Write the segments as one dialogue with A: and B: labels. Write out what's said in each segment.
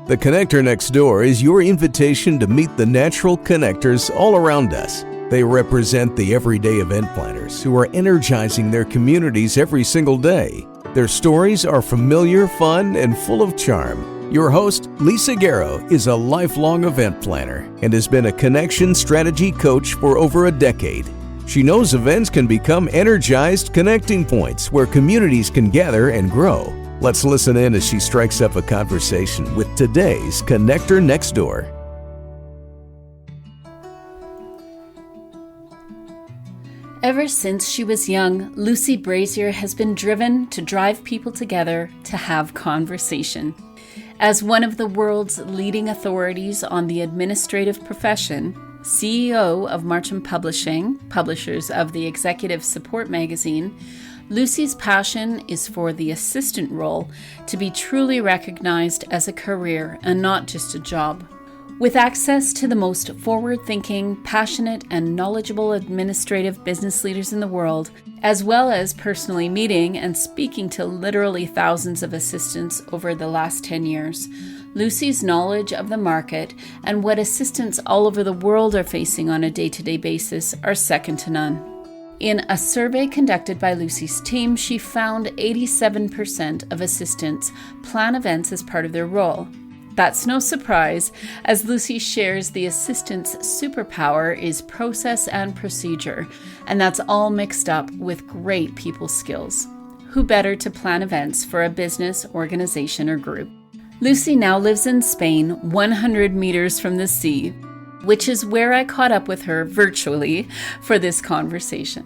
A: The Connector Next Door is your invitation to meet the natural connectors all around us. They represent the everyday event planners who are energizing their communities every single day. Their stories are familiar, fun, and full of charm. Your host, Lisa Garrow, is a lifelong event planner and has been a connection strategy coach for over a decade. She knows events can become energized connecting points where communities can gather and grow. Let's listen in as she strikes up a conversation with today's Connector Next Door.
B: Ever since she was young, Lucy Brazier has been driven to drive people together to have conversation. As one of the world's leading authorities on the administrative profession, CEO of Marcham Publishing, publishers of the Executive Support magazine, Lucy's passion is for the assistant role to be truly recognized as a career and not just a job. With access to the most forward-thinking, passionate, and knowledgeable administrative business leaders in the world, as well as personally meeting and speaking to literally thousands of assistants over the last 10 years, Lucy's knowledge of the market and what assistants all over the world are facing on a day-to-day basis are second to none. In a survey conducted by Lucy's team, she found 87% of assistants plan events as part of their role. That's no surprise, as Lucy shares the assistant's superpower is process and procedure, and that's all mixed up with great people skills. Who better to plan events for a business, organization, or group? Lucy now lives in Spain, 100 meters from the sea, which is where I caught up with her virtually for this conversation.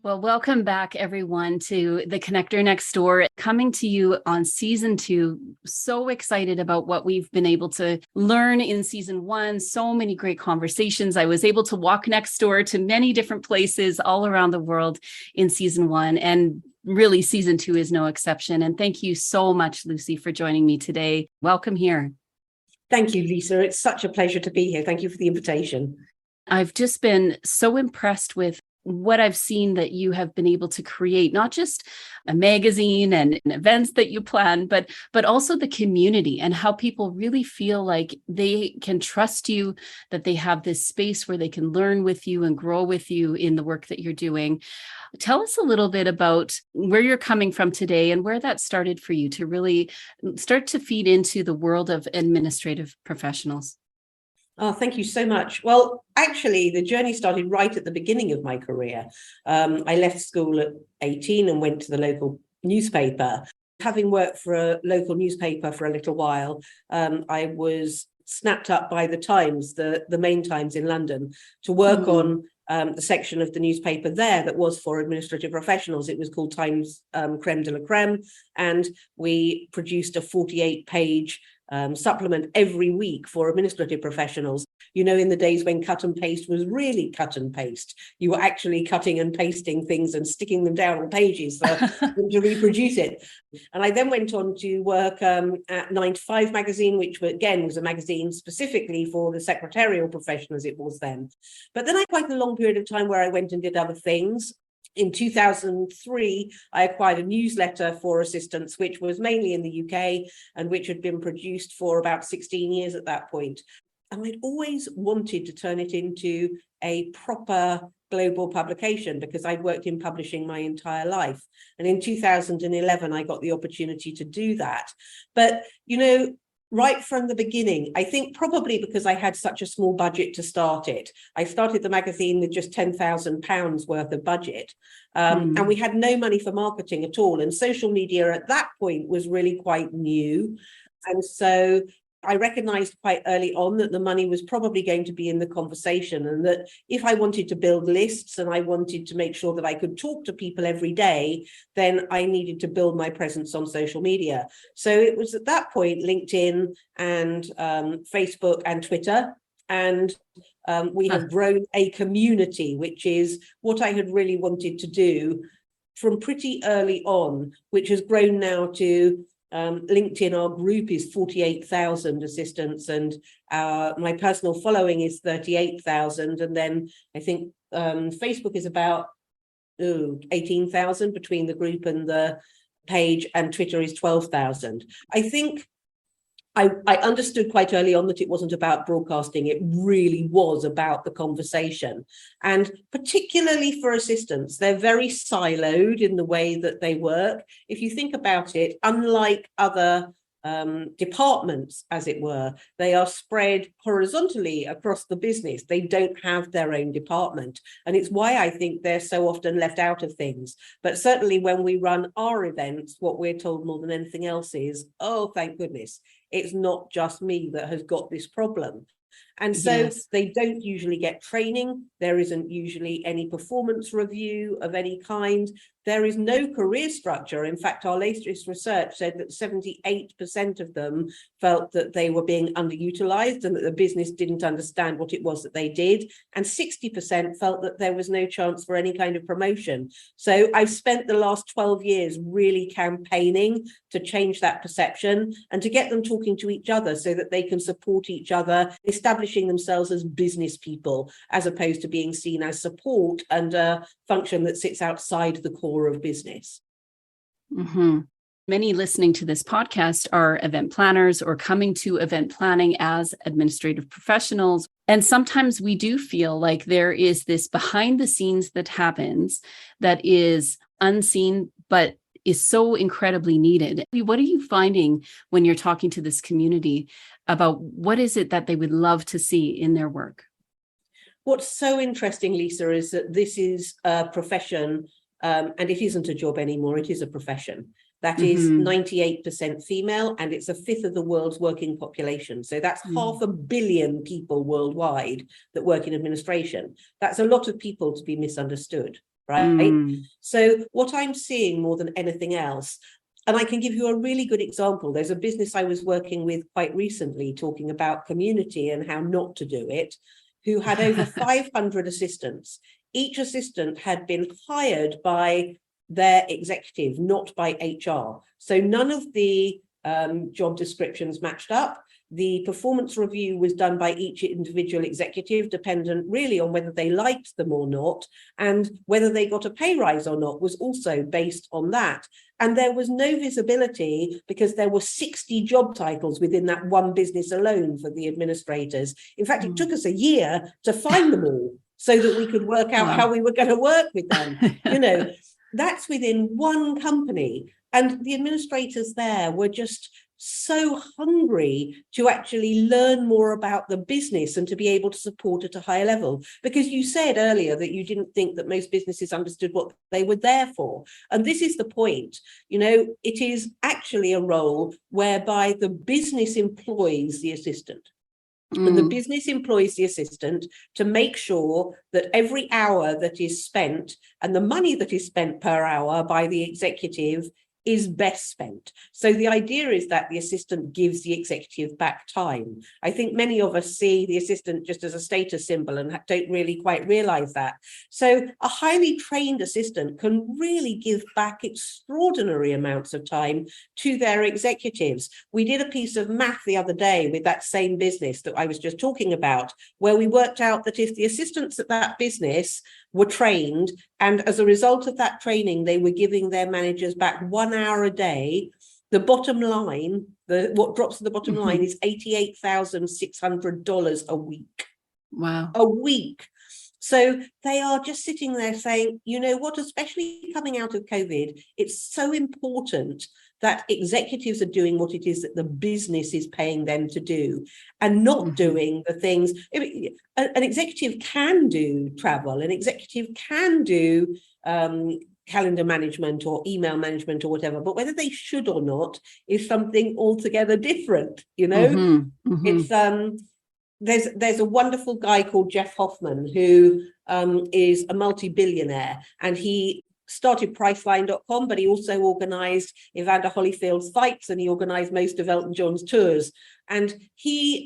B: Well, welcome back, everyone, to The Connector Next Door, coming to you on Season 2. So excited about what we've been able to learn in Season 1. So many great conversations. I was able to walk next door to many different places all around the world in Season 1, and really Season 2 is no exception. And thank you so much, Lucy, for joining me today. Welcome here.
C: Thank you, Lisa. It's such a pleasure to be here. Thank you for the invitation.
B: I've just been so impressed with what I've seen that you have been able to create, not just a magazine and events that you plan, but also the community and how people really feel like they can trust you, that they have this space where they can learn with you and grow with you in the work that you're doing. Tell us a little bit about where you're coming from today and where that started for you to really start to feed into the world of administrative professionals.
C: Oh, thank you so much. Well, actually, the journey started right at the beginning of my career. I left school at 18 and went to the local newspaper. Having worked for a local newspaper for a little while, I was snapped up by the Times, the main Times in London, to work on the section of the newspaper there that was for administrative professionals. It was called Times Creme de la Creme, and we produced a 48-page supplement every week for administrative professionals. You know, in the days when cut and paste was really cut and paste, you were actually cutting and pasting things and sticking them down on pages for them to reproduce it. And I then went on to work at 9 to 5 magazine, which again was a magazine specifically for the secretarial profession as it was then. But then I had quite a long period of time where I went and did other things. In 2003, I acquired a newsletter for assistants, which was mainly in the UK and which had been produced for about 16 years at that point. And I'd always wanted to turn it into a proper global publication because I'd worked in publishing my entire life. And in 2011, I got the opportunity to do that. But, you know, right from the beginning, I think probably because I had such a small budget to start it. I started the magazine with just £10,000 worth of budget. And we had no money for marketing at all. And social media at that point was really quite new. And so I recognized quite early on that the money was probably going to be in the conversation, and that if I wanted to build lists and I wanted to make sure that I could talk to people every day, then I needed to build my presence on social media. So it was at that point LinkedIn and Facebook and Twitter. And we have grown a community, which is what I had really wanted to do from pretty early on, which has grown now to LinkedIn. Our group is 48,000 assistants, and my personal following is 38,000. And then I think Facebook is about 18,000 between the group and the page and Twitter is 12,000. I think I understood quite early on that it wasn't about broadcasting. It really was about the conversation. And particularly for assistants, they're very siloed in the way that they work. If you think about it, unlike other departments, as it were, they are spread horizontally across the business. They don't have their own department. And it's why I think they're so often left out of things. But certainly when we run our events, what we're told more than anything else is, oh, thank goodness, it's not just me that has got this problem. And so
B: Yes.
C: they don't usually get training. There isn't usually any performance review of any kind. There is no career structure. In fact, our latest research said that 78% of them felt that they were being underutilized and that the business didn't understand what it was that they did. And 60% felt that there was no chance for any kind of promotion. So I've spent the last 12 years really campaigning to change that perception and to get them talking to each other so that they can support each other, establishing themselves as business people, as opposed to being seen as support and a function that sits outside the core of business.
B: Mm-hmm. Many listening to this podcast are event planners or coming to event planning as administrative professionals. And sometimes we do feel like there is this behind the scenes that happens that is unseen, but is so incredibly needed. What are you finding when you're talking to this community about what is it that they would love to see in their work?
C: What's so interesting, Lisa, is that this is a profession, and it isn't a job anymore, it is a profession. That is 98% female, and it's a fifth of the world's working population. So that's 500 million people worldwide that work in administration. That's a lot of people to be misunderstood, right? So what I'm seeing more than anything else, and I can give you a really good example. There's a business I was working with quite recently talking about community and how not to do it, who had over 500 assistants. Each assistant had been hired by their executive, not by HR. So none of the job descriptions matched up. The performance review was done by each individual executive, dependent really on whether they liked them or not, and whether they got a pay rise or not was also based on that. And there was no visibility because there were 60 job titles within that one business alone for the administrators. In fact, it took us a year to find them all so that we could work out how we were going to work with them. You know, that's within one company. And the administrators there were just so hungry to actually learn more about the business and to be able to support at a higher level. Because you said earlier that you didn't think that most businesses understood what they were there for. And this is the point. You know, it is actually a role whereby the business employs the assistant. And the business employs the assistant to make sure that every hour that is spent and the money that is spent per hour by the executive is best spent. So the idea is that the assistant gives the executive back time. I think many of us see the assistant just as a status symbol and don't really quite realize that. So a highly trained assistant can really give back extraordinary amounts of time to their executives. We did a piece of math the other day with that same business that I was just talking about, where we worked out that if the assistants at that business were trained, and as a result of that training, they were giving their managers back 1 hour a day, the bottom line, what drops to the bottom line is $88,600 a week.
B: Wow.
C: A week. So they are just sitting there saying, you know what, especially coming out of COVID, it's so important that executives are doing what it is that the business is paying them to do and not doing the things. An executive can do travel, an executive can do calendar management or email management or whatever, but whether they should or not is something altogether different, you know? It's there's a wonderful guy called Jeff Hoffman who is a multi-billionaire, and he started Priceline.com, but he also organized Evander Holyfield's fights and he organized most of Elton John's tours. And he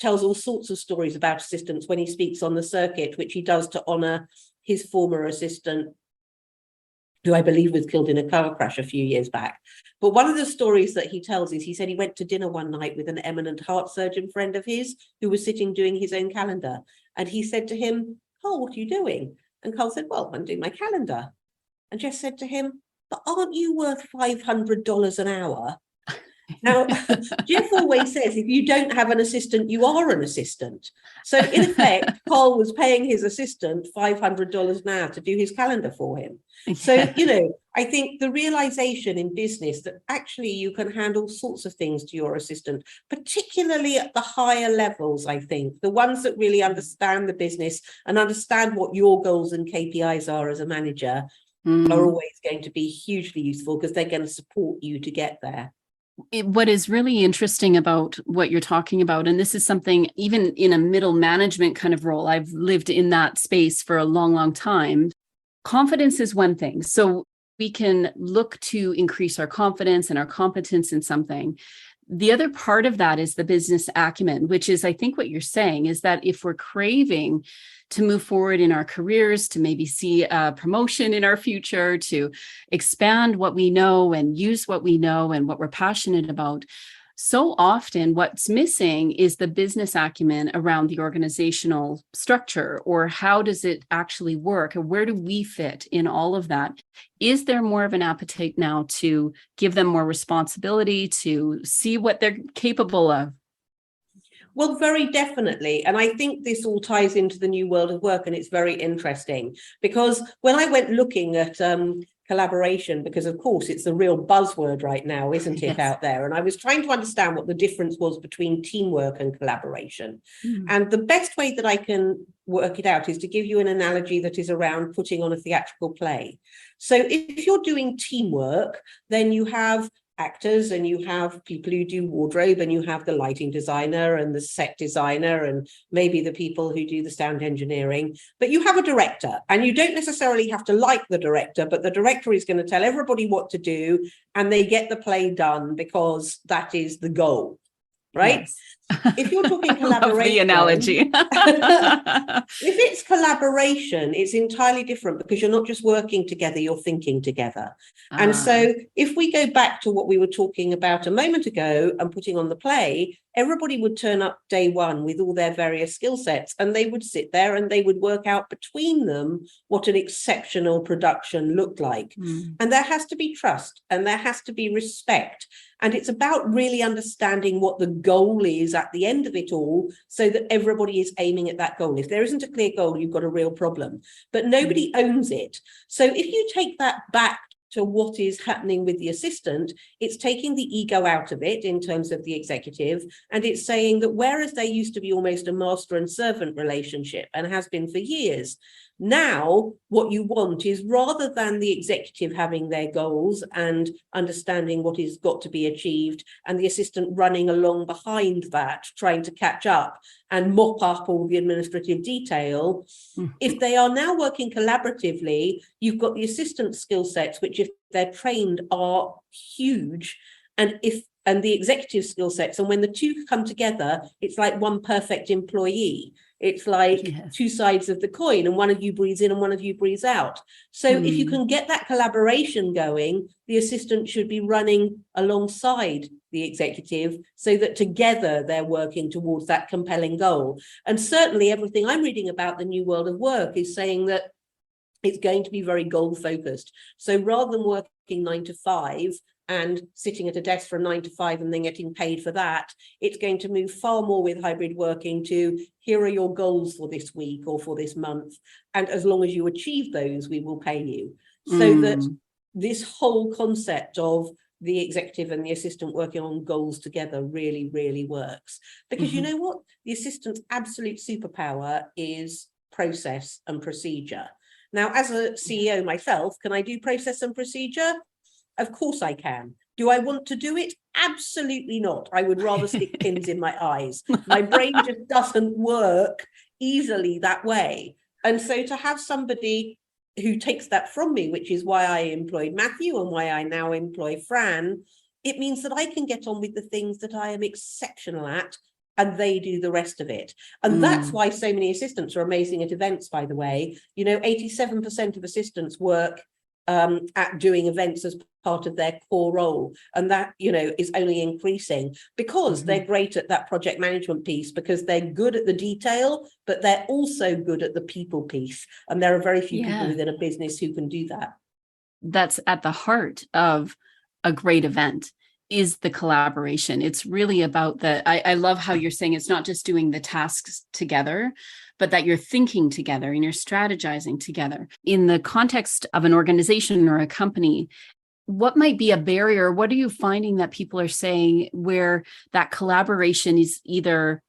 C: tells all sorts of stories about assistants when he speaks on the circuit, which he does to honor his former assistant, who I believe was killed in a car crash a few years back. But one of the stories that he tells is he said he went to dinner one night with an eminent heart surgeon friend of his who was sitting doing his own calendar. And he said to him, "Carl, what are you doing?" And Carl said, "Well, I'm doing my calendar." And Jeff said to him, but aren't you worth $500 an hour? Now, Jeff always says, if you don't have an assistant, you are an assistant. So in effect, Carl was paying his assistant $500 an hour to do his calendar for him. So, I think the realization in business that actually you can hand all sorts of things to your assistant, particularly at the higher levels, I think, the ones that really understand the business and understand what your goals and KPIs are as a manager are always going to be hugely useful because they're going to support you to get there.
B: What is really interesting about what you're talking about, and this is something even in a middle management kind of role, I've lived in that space for a long, long time. Confidence is one thing. So we can look to increase our confidence and our competence in something. The other part of that is the business acumen, which is, I think what you're saying is that if we're craving to move forward in our careers, to maybe see a promotion in our future, to expand what we know and use what we know and what we're passionate about, so often what's missing is the business acumen around the organizational structure, or how does it actually work, and where do we fit in all of that? Is there more of an appetite now to give them more responsibility, to see what they're capable of?
C: Well, very definitely. And I think this all ties into the new world of work. And it's very interesting because when I went looking at collaboration, because of course it's the real buzzword right now, isn't it, out there? And I was trying to understand what the difference was between teamwork and collaboration. And the best way that I can work it out is to give you an analogy that is around putting on a theatrical play. So if you're doing teamwork, then you have actors and you have people who do wardrobe and you have the lighting designer and the set designer and maybe the people who do the sound engineering, but you have a director and you don't necessarily have to like the director, but the director is going to tell everybody what to do and they get the play done because that is the goal, right?
B: Yes.
C: If you're talking collaboration,
B: love the analogy.
C: If it's collaboration, it's entirely different because you're not just working together, you're thinking together. And so if we go back to what we were talking about a moment ago and putting on the play, everybody would turn up day one with all their various skill sets and they would sit there and they would work out between them what an exceptional production looked like. And there has to be trust and there has to be respect. And it's about really understanding what the goal is at the end of it all so that everybody is aiming at that goal. If there isn't a clear goal, you've got a real problem, but nobody owns it. So if you take that back to what is happening with the assistant, it's taking the ego out of it in terms of the executive. And it's saying that whereas there used to be almost a master and servant relationship and has been for years, now what you want is rather than the executive having their goals and understanding what is got to be achieved and the assistant running along behind that, trying to catch up and mop up all the administrative detail. If they are now working collaboratively, you've got the assistant skill sets, which if they're trained are huge. And the executive skill sets, and when the two come together, it's like one perfect employee. It's like two sides of the coin, and one of you breathes in and one of you breathes out. So if you can get that collaboration going, the assistant should be running alongside the executive so that together they're working towards that compelling goal. And certainly everything I'm reading about the new world of work is saying that it's going to be very goal focused. So rather than working 9 to 5, and sitting at a desk from 9 to 5 and then getting paid for that, it's going to move far more with hybrid working to here are your goals for this week or for this month. And as long as you achieve those, we will pay you. So that this whole concept of the executive and the assistant working on goals together really, really works. Because you know what? The assistant's absolute superpower is process and procedure. Now, as a CEO myself, can I do process and procedure? Of course I can. Do I want to do it? Absolutely not. I would rather stick pins in my eyes. My brain just doesn't work easily that way. And so to have somebody who takes that from me, which is why I employed Matthew and why I now employ Fran, it means that I can get on with the things that I am exceptional at and they do the rest of it. And that's why so many assistants are amazing at events, by the way. 87% of assistants work at doing events as part of their core role, and that is only increasing because they're great at that project management piece, because they're good at the detail, but they're also good at the people piece, and there are very few people within a business who can do that.
B: that's at the heart of a great event is the collaboration. It's really about I love how you're saying it's not just doing the tasks together, but that you're thinking together and you're strategizing together. In the context of an organization or a company, what might be a barrier? What are you finding that people are saying where that collaboration is either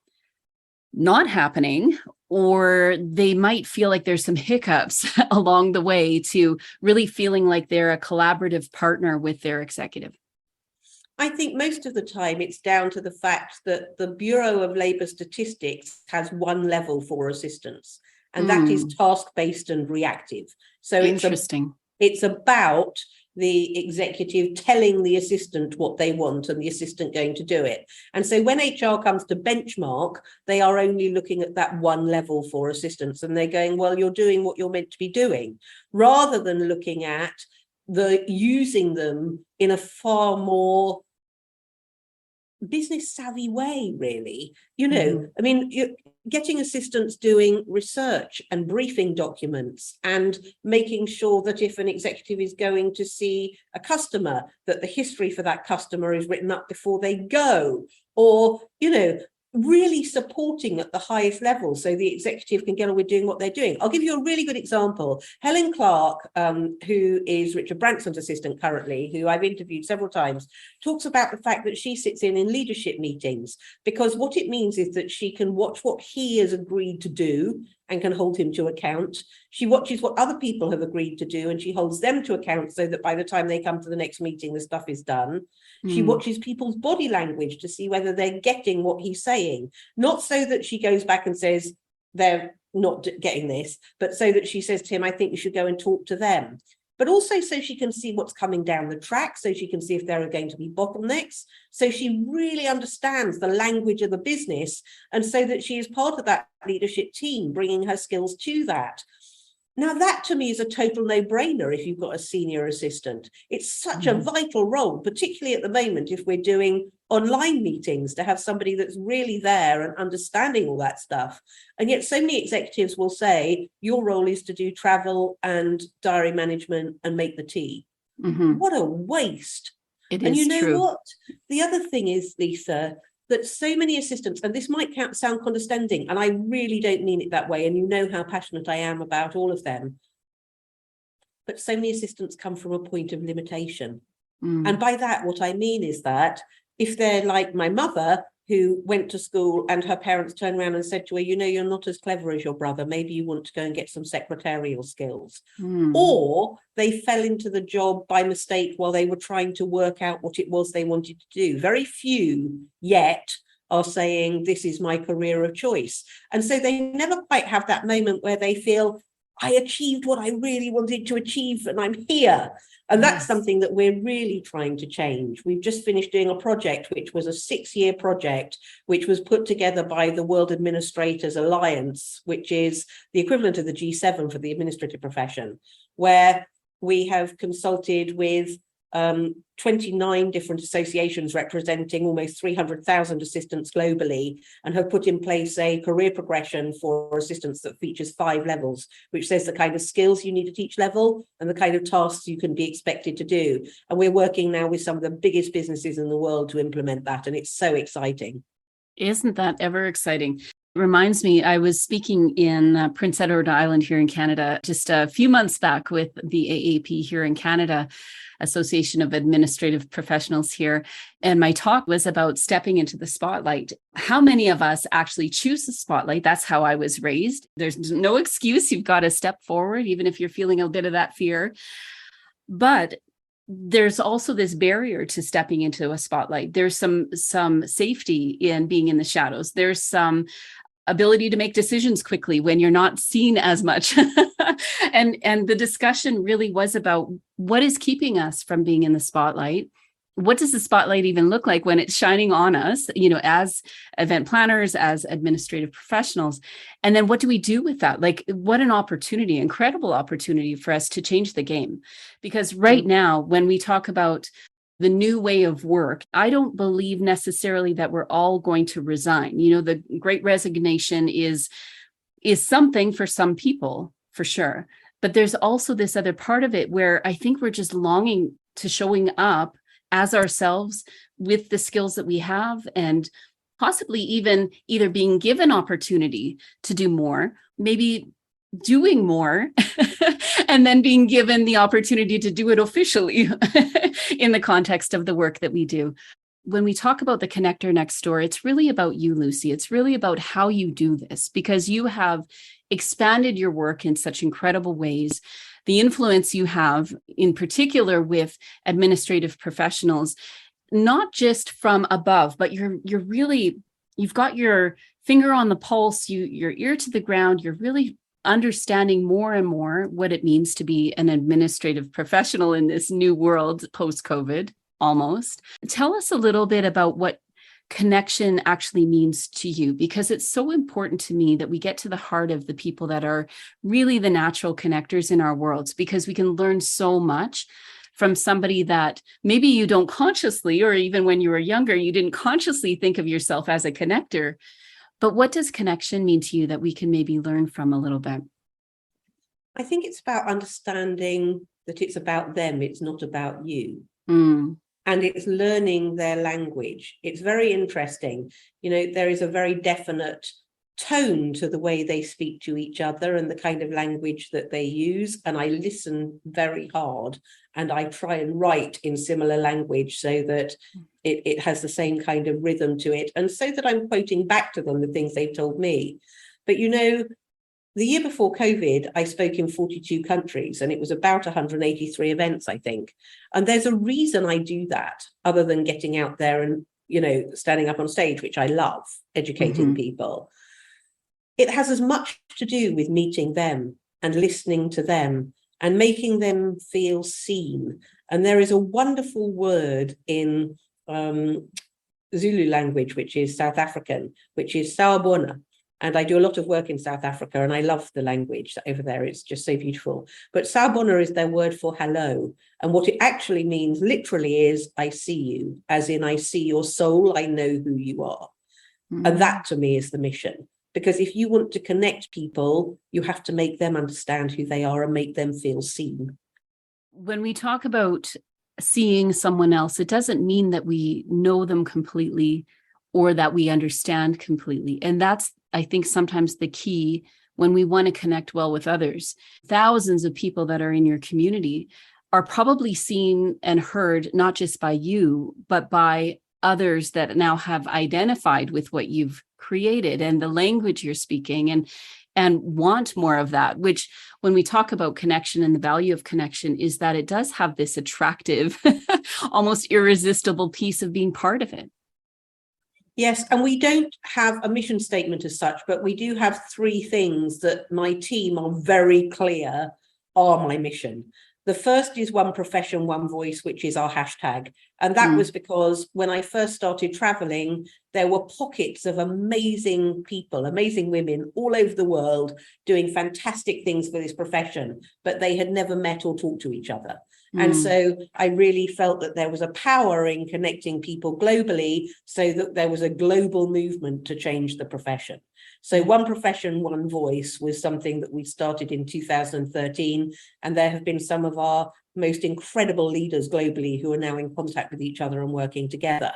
B: not happening, or they might feel like there's some hiccups along the way to really feeling like they're a collaborative partner with their executive?
C: I think most of the time it's down to the fact that the Bureau of Labour Statistics has one level for assistance, and that is task-based and reactive. So
B: interesting.
C: It's about the executive telling the assistant what they want and the assistant going to do it. And so when HR comes to benchmark, they are only looking at that one level for assistants, and they're going, well, you're doing what you're meant to be doing, rather than looking at using them in a far more business savvy way, really. I mean, you're getting assistants doing research and briefing documents and making sure that if an executive is going to see a customer, that the history for that customer is written up before they go, or really supporting at the highest level so the executive can get on with doing what they're doing. I'll give you a really good example. Helen Clark, who is Richard Branson's assistant currently, who I've interviewed several times, talks about the fact that she sits in leadership meetings, because what it means is that she can watch what he has agreed to do and can hold him to account. She watches what other people have agreed to do and she holds them to account, so that by the time they come to the next meeting, the stuff is done. She watches people's body language to see whether they're getting what he's saying, not so that she goes back and says they're not getting this, but so that she says to him, I think you should go and talk to them. But also so she can see what's coming down the track, so she can see if there are going to be bottlenecks. So she really understands the language of the business, and so that she is part of that leadership team, bringing her skills to that. Now, that to me is a total no-brainer if you've got a senior assistant. It's such a vital role, particularly at the moment if we're doing online meetings, to have somebody that's really there and understanding all that stuff. And yet so many executives will say, your role is to do travel and diary management and make the tea. What a waste.
B: It
C: and
B: is
C: you know
B: true.
C: what? The other thing is, Lisa, that so many assistants, and this might sound condescending, and I really don't mean it that way, and you know how passionate I am about all of them, but so many assistants come from a point of limitation. And by that, what I mean is that if they're like my mother, who went to school and her parents turned around and said to her, you're not as clever as your brother, maybe you want to go and get some secretarial skills. Or they fell into the job by mistake while they were trying to work out what it was they wanted to do. Very few yet are saying, this is my career of choice. And so they never quite have that moment where they feel, I achieved what I really wanted to achieve and I'm here. And that's something that we're really trying to change. We've just finished doing a project, which was a 6-year project, which was put together by the World Administrators Alliance, which is the equivalent of the G7 for the administrative profession, where we have consulted with 29 different associations representing almost 300,000 assistants globally, and have put in place a career progression for assistants that features 5 levels, which says the kind of skills you need at each level and the kind of tasks you can be expected to do. And we're working now with some of the biggest businesses in the world to implement that, and it's so exciting.
B: Isn't that ever exciting? Reminds me, I was speaking in Prince Edward Island here in Canada just a few months back with the AAP here in Canada, Association of Administrative Professionals here. And my talk was about stepping into the spotlight. How many of us actually choose the spotlight? That's how I was raised. There's no excuse. You've got to step forward, even if you're feeling a bit of that fear. But there's also this barrier to stepping into a spotlight. There's some safety in being in the shadows. There's some ability to make decisions quickly when you're not seen as much. And the discussion really was about what is keeping us from being in the spotlight. What does the spotlight even look like when it's shining on us, as event planners, as administrative professionals? And then what do we do with that? Like, what an opportunity, incredible opportunity for us to change the game. Because right now, when we talk about the new way of work, I don't believe necessarily that we're all going to resign. The Great Resignation is something for some people, for sure. But there's also this other part of it where I think we're just longing to showing up as ourselves with the skills that we have, and possibly even either being given opportunity to do more, maybe doing more, and then being given the opportunity to do it officially in the context of the work that we do. When we talk about the connector next door, it's really about you, Lucy. It's really about how you do this, because you have expanded your work in such incredible ways. The influence you have, in particular with administrative professionals, not just from above, but you've got your finger on the pulse, your ear to the ground. You're really understanding more and more what it means to be an administrative professional in this new world post-COVID. Almost. Tell us a little bit about what connection actually means to you, because it's so important to me that we get to the heart of the people that are really the natural connectors in our worlds, because we can learn so much from somebody that maybe you don't consciously, or even when you were younger, you didn't consciously think of yourself as a connector. But what does connection mean to you that we can maybe learn from a little bit?
C: I think it's about understanding that it's about them, it's not about you. And it's learning their language. It's very interesting. There is a very definite tone to the way they speak to each other and the kind of language that they use. And I listen very hard, and I try and write in similar language so that it has the same kind of rhythm to it, and so that I'm quoting back to them the things they've told me. But the year before COVID, I spoke in 42 countries, and it was about 183 events, I think. And there's a reason I do that, other than getting out there and, standing up on stage, which I love, educating people. It has as much to do with meeting them and listening to them and making them feel seen. And there is a wonderful word in Zulu language, which is South African, which is sawubona. And I do a lot of work in South Africa, and I love the language over there. It's just so beautiful. But sawubona is their word for hello. And what it actually means literally is, I see you, as in I see your soul, I know who you are. And that to me is the mission. Because if you want to connect people, you have to make them understand who they are and make them feel seen.
B: When we talk about seeing someone else, it doesn't mean that we know them completely or that we understand completely. And that's, I think, sometimes the key when we want to connect well with others. Thousands of people that are in your community are probably seen and heard, not just by you, but by others that now have identified with what you've created and the language you're speaking, and want more of that, which when we talk about connection and the value of connection is that it does have this attractive, almost irresistible piece of being part of it.
C: Yes, and we don't have a mission statement as such, but we do have 3 things that my team are very clear are my mission. The first is one profession, one voice, which is our hashtag. And that was because when I first started traveling, there were pockets of amazing people, amazing women all over the world doing fantastic things for this profession, but they had never met or talked to each other. And so I really felt that there was a power in connecting people globally so that there was a global movement to change the profession. So one profession, one voice was something that we started in 2013. And there have been some of our most incredible leaders globally who are now in contact with each other and working together.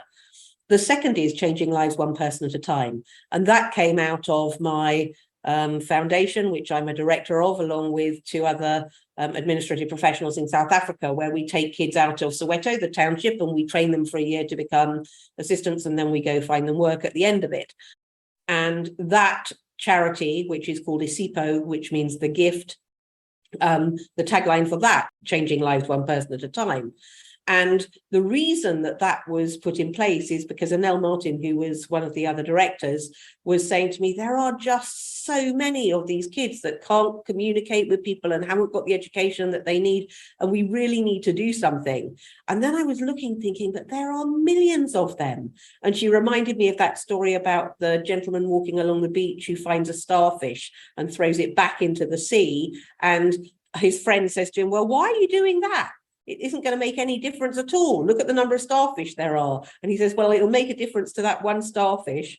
C: The second is changing lives one person at a time. And that came out of my foundation, which I'm a director of, along with 2 other administrative professionals in South Africa, where we take kids out of Soweto, the township, and we train them for a year to become assistants, and then we go find them work at the end of it. And that charity, which is called Isipo, which means the gift, the tagline for that, changing lives one person at a time. And the reason that that was put in place is because Anel Martin, who was one of the other directors, was saying to me, there are just so many of these kids that can't communicate with people and haven't got the education that they need, and we really need to do something. And then I was looking, thinking, but there are millions of them. And she reminded me of that story about the gentleman walking along the beach who finds a starfish and throws it back into the sea. And his friend says to him, well, why are you doing that? It isn't going to make any difference at all. Look at the number of starfish there are. And he says, well, it'll make a difference to that one starfish.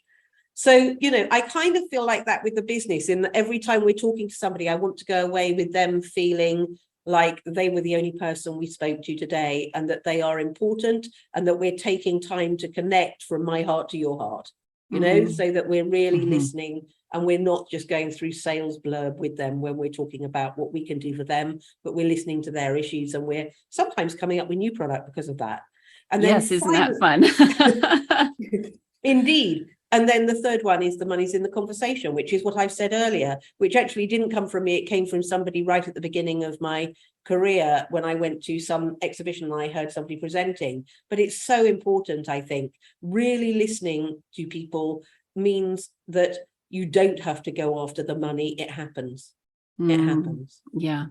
C: So, I kind of feel like that with the business, in that every time we're talking to somebody, I want to go away with them feeling like they were the only person we spoke to today, and that they are important, and that we're taking time to connect from my heart to your heart, so that we're really listening, and we're not just going through sales blurb with them when we're talking about what we can do for them, but we're listening to their issues, and we're sometimes coming up with new product because of that. And then
B: yes, isn't that fun?
C: Indeed. And then the third one is the money's in the conversation, which is what I've said earlier, which actually didn't come from me. It came from somebody right at the beginning of my career when I went to some exhibition and I heard somebody presenting. But it's so important, I think. Really listening to people means that you don't have to go after the money. It happens. It happens.
B: Yeah.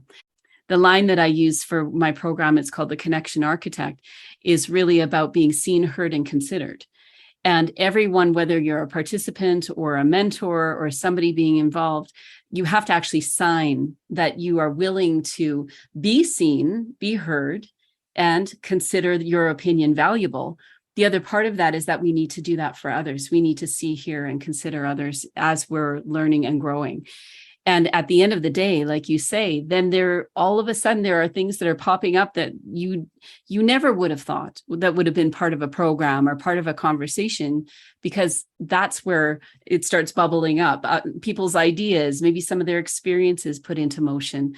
B: The line that I use for my program, it's called The Connection Architect, is really about being seen, heard, and considered. And everyone, whether you're a participant or a mentor or somebody being involved, you have to actually sign that you are willing to be seen, be heard, and consider your opinion valuable. The other part of that is that we need to do that for others. We need to see, hear, and consider others as we're learning and growing. And at the end of the day, like you say, then all of a sudden there are things that are popping up that you never would have thought that would have been part of a program or part of a conversation, because that's where it starts bubbling up. People's ideas, maybe some of their experiences put into motion.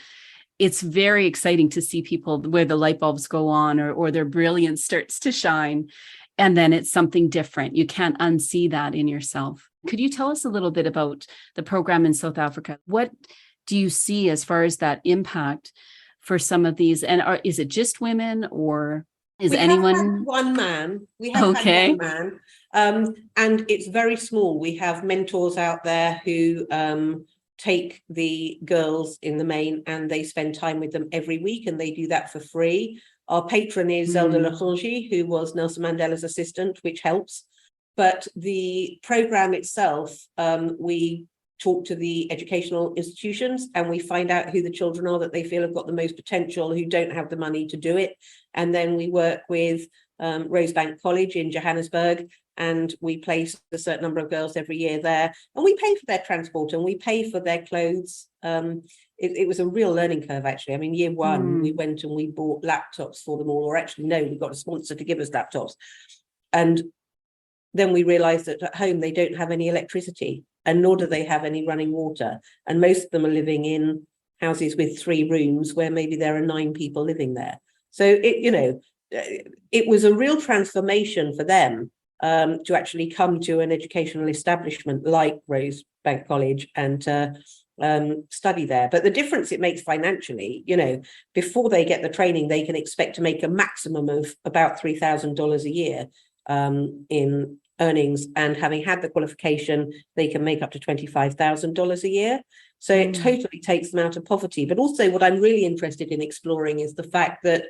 B: It's very exciting to see people where the light bulbs go on, or their brilliance starts to shine. And then it's something different. You can't unsee that in yourself. Could you tell us a little bit about the program in South Africa? What do you see as far as that impact for some of these? And is it just women, or is anyone?
C: Have had one man. We have had one man. And it's very small. We have mentors out there who take the girls in the main, and they spend time with them every week, and they do that for free. Our patron is Zelda Lakonji, who was Nelson Mandela's assistant, which helps. But the program itself, we talk to the educational institutions, and we find out who the children are that they feel have got the most potential, who don't have the money to do it. And then we work with Rosebank College in Johannesburg, and we place a certain number of girls every year there, and we pay for their transport and we pay for their clothes. It was a real learning curve, actually. I mean, year one, we went and we bought laptops for them all, or actually, no, we got a sponsor to give us laptops. And then we realized that at home, they don't have any electricity, and nor do they have any running water. And most of them are living in houses with 3 rooms where maybe there are 9 people living there. So it was a real transformation for them to actually come to an educational establishment like Rosebank College and study there. But the difference it makes financially, before they get the training, they can expect to make a maximum of about $3,000 a year in earnings, and having had the qualification, they can make up to $25,000 a year. So it totally takes them out of poverty. But also what I'm really interested in exploring is the fact that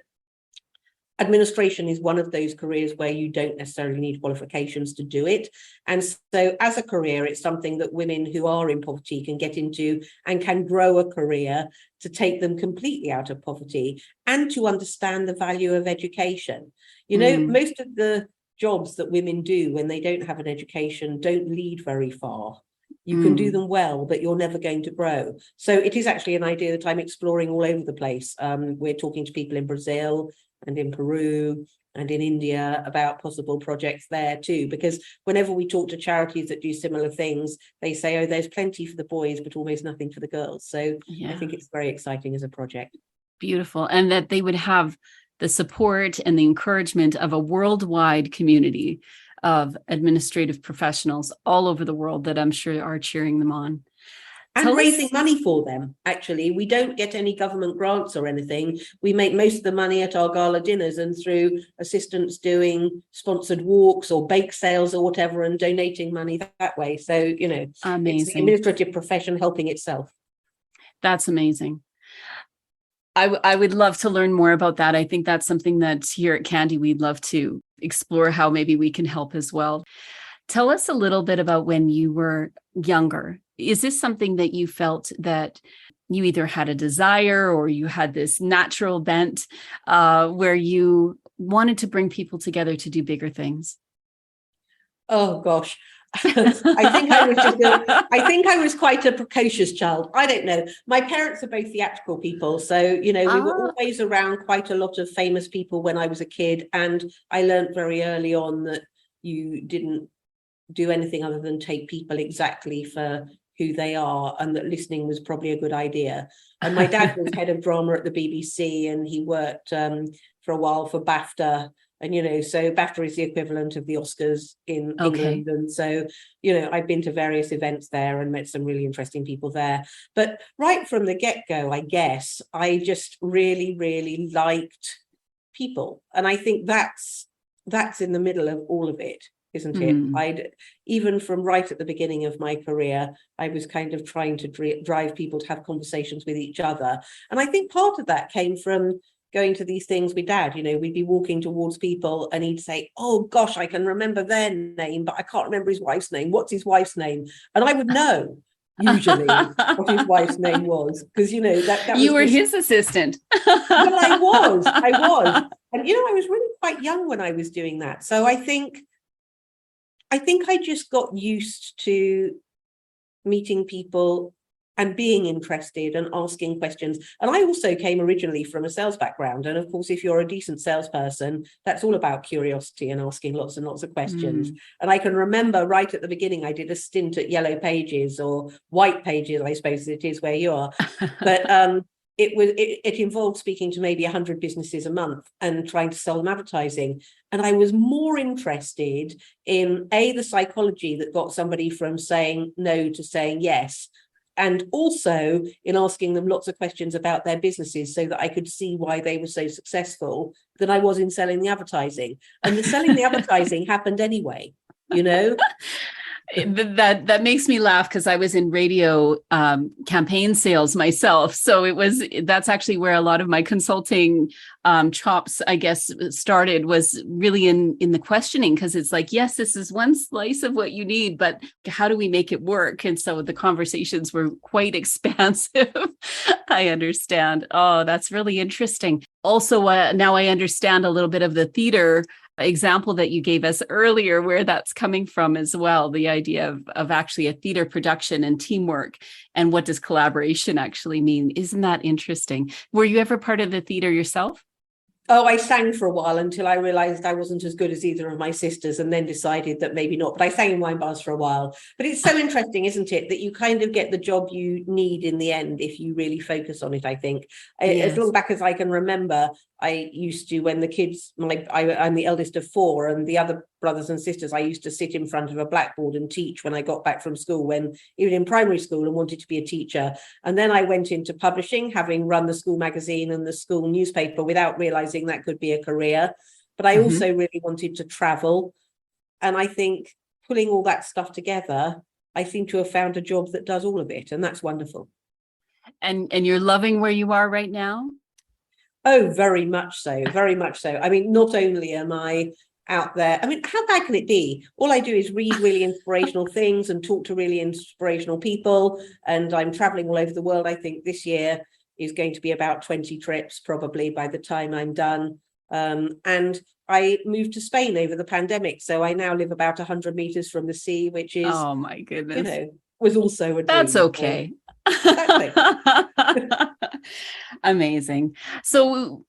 C: administration is one of those careers where you don't necessarily need qualifications to do it. And so as a career, it's something that women who are in poverty can get into and can grow a career to take them completely out of poverty, and to understand the value of education. Most of the jobs that women do when they don't have an education don't lead very far. You can do them well, but you're never going to grow. So it is actually an idea that I'm exploring all over the place. We're talking to people in Brazil and in Peru and in India about possible projects there too, because whenever we talk to charities that do similar things, they say, oh, there's plenty for the boys, but almost nothing for the girls. So I think it's very exciting as a project.
B: Beautiful. And that they would have the support and the encouragement of a worldwide community of administrative professionals all over the world that I'm sure are cheering them on.
C: And raising money for them, actually. We don't get any government grants or anything. We make most of the money at our gala dinners and through assistants doing sponsored walks or bake sales or whatever, and donating money that way. So,
B: amazing.
C: It's the administrative profession helping itself.
B: That's amazing. I would love to learn more about that. I think that's something that here at Candy, we'd love to explore how maybe we can help as well. Tell us a little bit about when you were younger. Is this something that you felt that you either had a desire or you had this natural bent where you wanted to bring people together to do bigger things?
C: Oh, gosh. I think I was quite a precocious child. I don't know. My parents are both theatrical people, so we were always around quite a lot of famous people when I was a kid, and I learned very early on that you didn't do anything other than take people exactly for who they are, and that listening was probably a good idea. And my dad was head of drama at the BBC, and he worked for a while for BAFTA. And, so BAFTA is the equivalent of the Oscars in England. And so, I've been to various events there and met some really interesting people there. But right from the get-go, I guess, I just really, really liked people. And I think that's in the middle of all of it, isn't it? Even from right at the beginning of my career, I was kind of trying to drive people to have conversations with each other. And I think part of that came from going to these things with Dad. We'd be walking towards people and he'd say, "Oh gosh, I can remember their name, but I can't remember his wife's name. What's his wife's name?" And I would know usually what his wife's name was, because that
B: you were his assistant.
C: Well, I was. And I was really quite young when I was doing that. So I think I just got used to meeting people and being interested and asking questions. And I also came originally from a sales background. And of course, if you're a decent salesperson, that's all about curiosity and asking lots and lots of questions. And I can remember right at the beginning, I did a stint at Yellow Pages, or White Pages, I suppose it is where you are. But it involved speaking to maybe 100 businesses a month and trying to sell them advertising. And I was more interested in the psychology that got somebody from saying no to saying yes, and also in asking them lots of questions about their businesses so that I could see why they were so successful, than I was in selling the advertising. And the selling the advertising happened anyway,
B: That makes me laugh, because I was in radio campaign sales myself. So that's actually where a lot of my consulting chops, I guess, started, was really in the questioning, because it's like, yes, this is one slice of what you need, but how do we make it work? And so the conversations were quite expansive. I understand. Oh, that's really interesting. Also, now I understand a little bit of the theater example that you gave us earlier, where that's coming from as well, the idea of actually a theater production and teamwork, and what does collaboration actually mean. Isn't that interesting? Were you ever part of the theater yourself?
C: Oh, I sang for a while until I realized I wasn't as good as either of my sisters, and then decided that maybe not. But I sang in wine bars for a while. But it's so interesting, isn't it, that you kind of get the job you need in the end if you really focus on it, I think. Yes. As long back as I can remember, I used to, when the kids, I'm the eldest of four, and the other brothers and sisters, I used to sit in front of a blackboard and teach when I got back from school, when even in primary school, and wanted to be a teacher. And then I went into publishing, having run the school magazine and the school newspaper, without realizing that could be a career. But I also really wanted to travel. And I think pulling all that stuff together, I seem to have found a job that does all of it. And that's wonderful.
B: And you're loving where you are right now?
C: Oh, very much so. Very much so. I mean, not only am I out there, I mean, how bad can it be? All I do is read really inspirational things and talk to really inspirational people. And I'm traveling all over the world. I think this year is going to be about 20 trips, probably, by the time I'm done. And I moved to Spain over the pandemic. So I now live about 100 meters from the sea, which is,
B: oh my goodness,
C: was also a dream.
B: That's okay. Amazing. So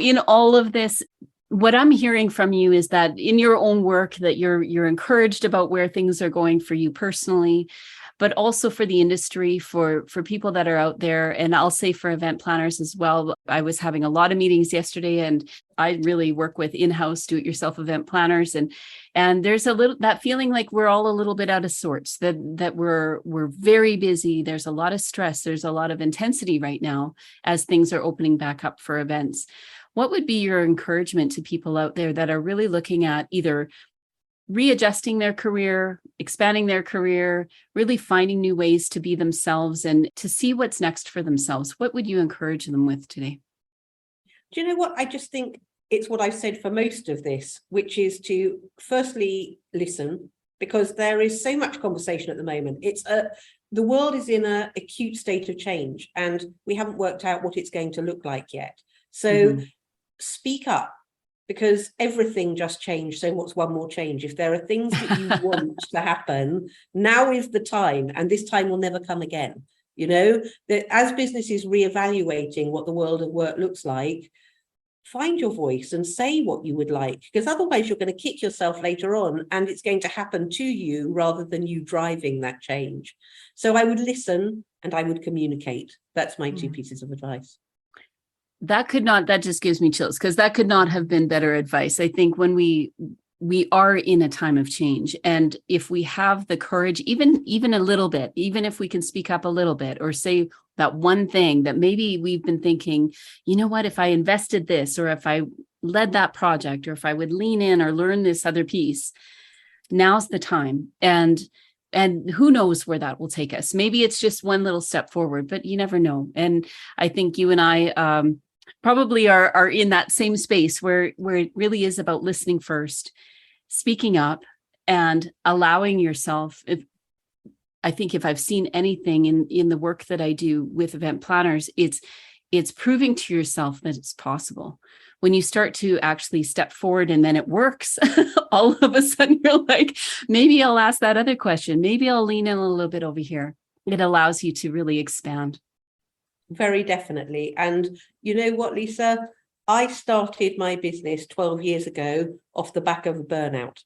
B: in all of this, what I'm hearing from you is that in your own work, that you're encouraged about where things are going for you personally, but also for the industry, for people that are out there. And I'll say for event planners as well. I was having a lot of meetings yesterday, and I really work with in-house do-it-yourself event planners. And there's a little, that feeling like we're all a little bit out of sorts, that we're very busy. There's a lot of stress. There's a lot of intensity right now as things are opening back up for events. What would be your encouragement to people out there that are really looking at either readjusting their career, expanding their career, really finding new ways to be themselves and to see what's next for themselves? What would you encourage them with today?
C: Do you know what? I just think it's what I've said for most of this, which is to firstly listen, because there is so much conversation at the moment. The world is in an acute state of change, and we haven't worked out what it's going to look like yet. So speak up. because everything just changed. So what's one more change? If there are things that you want to happen, now is the time, and this time will never come again. You know, that as business is reevaluating what the world of work looks like, find your voice and say what you would like, because otherwise you're going to kick yourself later on, and it's going to happen to you rather than you driving that change. So I would listen and I would communicate. That's my two pieces of advice.
B: That just gives me chills, because that could not have been better advice. I think when we are in a time of change, and if we have the courage, even a little bit, even if we can speak up a little bit or say that one thing that maybe we've been thinking, you know what, if I invested this, or if I led that project, or if I would lean in or learn this other piece, now's the time. And who knows where that will take us. Maybe it's just one little step forward, but you never know. And I think you and I probably are in that same space where it really is about listening first, speaking up, and allowing yourself. I think if I've seen anything in the work that I do with event planners, it's proving to yourself that it's possible. When you start to actually step forward and then it works, all of a sudden you're like, maybe I'll ask that other question. Maybe I'll lean in a little bit over here. It allows you to really expand.
C: Very definitely. And you know what, Lisa? I started my business 12 years ago off the back of a burnout.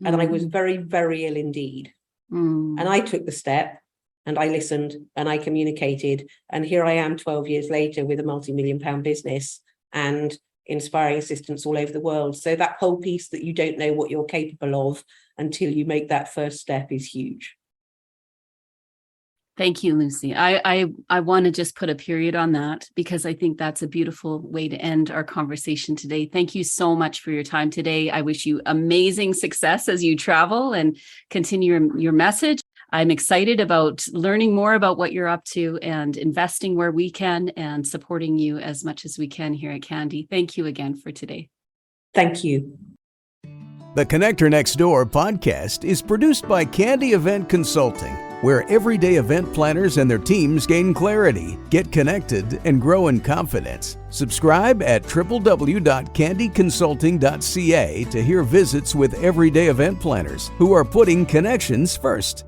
C: And I was very, very ill indeed. And I took the step, and I listened, and I communicated. And here I am 12 years later with a multi-million-pound business and inspiring assistants all over the world. So that whole piece that you don't know what you're capable of until you make that first step is huge.
B: Thank you, Lucy. I want to just put a period on that, because I think that's a beautiful way to end our conversation today. Thank you so much for your time today. I wish you amazing success as you travel and continue your message. I'm excited about learning more about what you're up to and investing where we can and supporting you as much as we can here at Candy. Thank you again for today.
C: Thank you.
A: The Connector Next Door podcast is produced by Candy Event Consulting, where everyday event planners and their teams gain clarity, get connected, and grow in confidence. Subscribe at www.candyconsulting.ca to hear visits with everyday event planners who are putting connections first.